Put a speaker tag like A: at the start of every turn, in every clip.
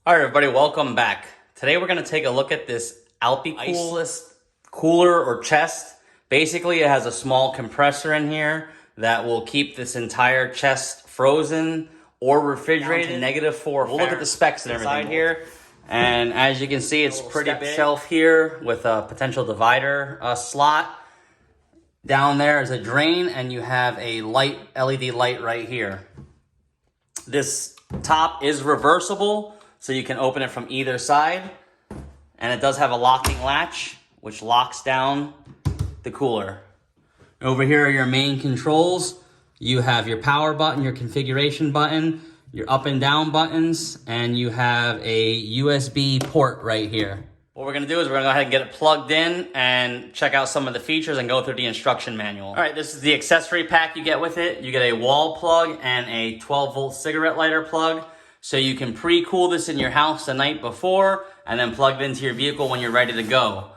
A: All right, everybody, welcome back. Today we're going to take a look at this Alpicool iceless cooler or chest. Basically, it has a small compressor in here that will keep this entire chest frozen or refrigerated to -4. We'll look at the specs and everything here. And as you can see, it's pretty big. Shelf here with a potential divider slot. Down there is a drain, and you have a light, LED light right here. This top is reversible, so you can open it from either side. And it does have a locking latch, which locks down the cooler. Over here are your main controls. You have your power button, your configuration button, your up and down buttons, and you have a USB port right here. What we're gonna do is we're gonna go ahead and get it plugged in and check out some of the features and go through the instruction manual. All right, this is the accessory pack you get with it. You get a wall plug and a 12-volt cigarette lighter plug. So you can pre-cool this in your house the night before and then plug it into your vehicle when you're ready to go.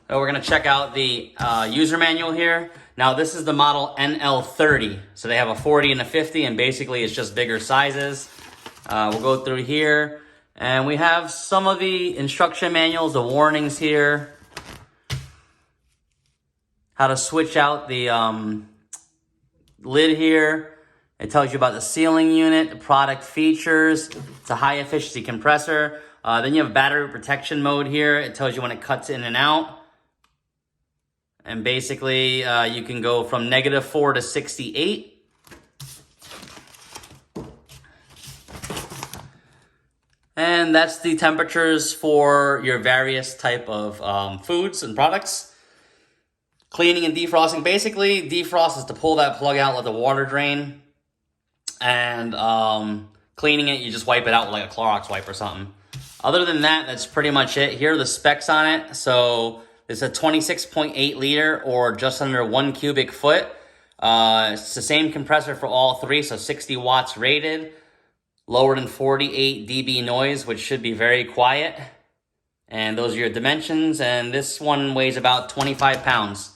A: So we're gonna check out the user manual here. Now this is the model NL30. So they have a 40 and a 50, and basically it's just bigger sizes. We'll go through here, and we have some of the instruction manuals, the warnings here. How to switch out the lid here. It tells you about the sealing unit, the product features. It's a high efficiency compressor. Then you have battery protection mode here. It tells you when it cuts in and out. And basically, you can go from -4 to 68. And that's the temperatures for your various type of foods and products. Cleaning and defrosting. Basically, defrost is to pull that plug out, let the water drain. And cleaning it, you just wipe it out with like a Clorox wipe or something. Other than that, that's pretty much it. Here are the specs on it. So it's a 26.8 liter or just under 1 cubic foot. It's the same compressor for all three, so 60 watts rated. Lower than 48 dB noise, which should be very quiet. And those are your dimensions. And this one weighs about 25 pounds.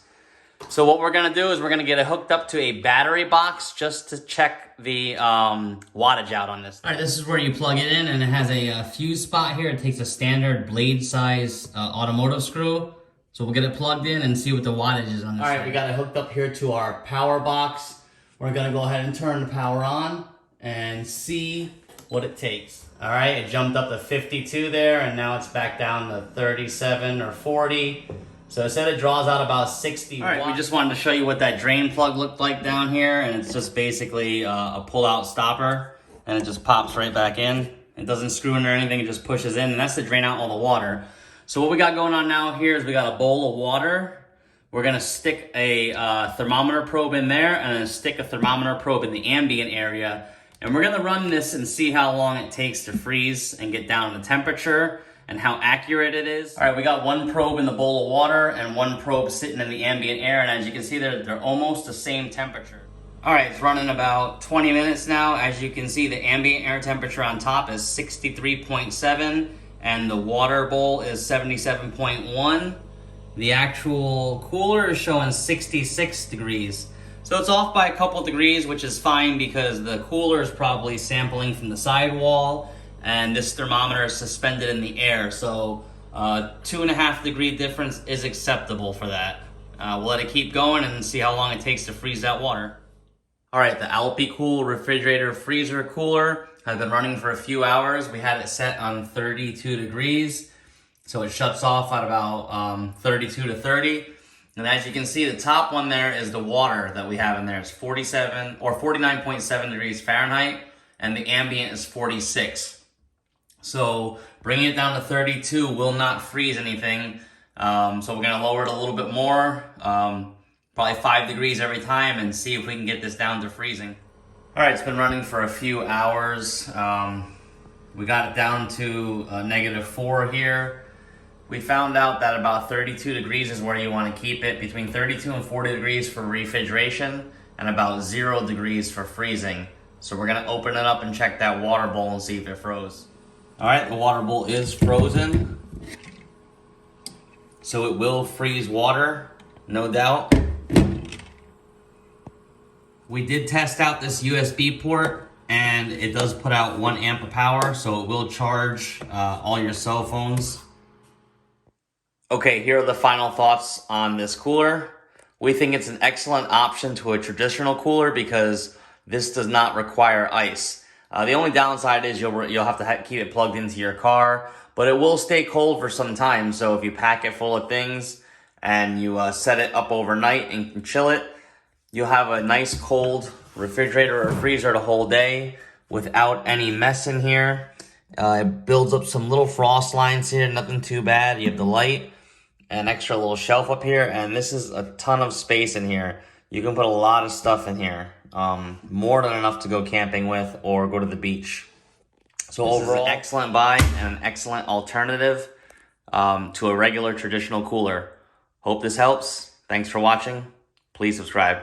A: So what we're gonna do is we're gonna get it hooked up to a battery box just to check the wattage out on this. All right, this is where you plug it in, and it has a fuse spot here. It takes a standard blade size automotive screw. So we'll get it plugged in and see what the wattage is on this. All right, we got it hooked up here to our power box. We're gonna go ahead and turn the power on and see what it takes. All right, it jumped up to 52 there, and now it's back down to 37 or 40. So it said it draws out about 60 watts. All right, we just wanted to show you what that drain plug looked like down here, and it's just basically a pull-out stopper, and it just pops right back in. It doesn't screw in or anything, it just pushes in, and that's to drain out all the water. So what we got going on now here is we got a bowl of water. We're gonna stick a thermometer probe in there, and then stick a thermometer probe in the ambient area, and we're gonna run this and see how long it takes to freeze and get down to temperature, and how accurate it is. All right, we got one probe in the bowl of water and one probe sitting in the ambient air, and as you can see, they're almost the same temperature. All right, it's running about 20 minutes now. As you can see, the ambient air temperature on top is 63.7, and the water bowl is 77.1. The actual cooler is showing 66 degrees. So it's off by a couple degrees, which is fine because the cooler is probably sampling from the sidewall, and this thermometer is suspended in the air. So 2.5 degree difference is acceptable for that. We'll let it keep going and see how long it takes to freeze that water. All right, the Alpicool refrigerator freezer cooler has been running for a few hours. We had it set on 32 degrees. So it shuts off at about 32 to 30. And as you can see, the top one there is the water that we have in there. It's 47 or 49.7 degrees Fahrenheit, and the ambient is 46. So bringing it down to 32 will not freeze anything. So we're gonna lower it a little bit more, probably 5 degrees every time, and see if we can get this down to freezing. All right, it's been running for a few hours. We got it down to -4 here. We found out that about 32 degrees is where you wanna keep it, between 32 and 40 degrees for refrigeration, and about 0 degrees for freezing. So we're gonna open it up and check that water bowl and see if it froze. All right, the water bowl is frozen. So it will freeze water, no doubt. We did test out this USB port. and it does put out 1 amp of power, so it will charge all your cell phones. Okay, here are the final thoughts on this cooler. We think it's an excellent option to a traditional cooler because this does not require ice. The only downside is you'll have to keep it plugged into your car, but it will stay cold for some time. So if you pack it full of things and you set it up overnight and chill it, you'll have a nice cold refrigerator or freezer the whole day without any mess in here. It builds up some little frost lines here, nothing too bad. You have the light, an extra little shelf up here, and this is a ton of space in here. You can put a lot of stuff in here, more than enough to go camping with or go to the beach. So this overall, is an excellent buy and an excellent alternative to a regular traditional cooler. Hope this helps. Thanks for watching. Please subscribe.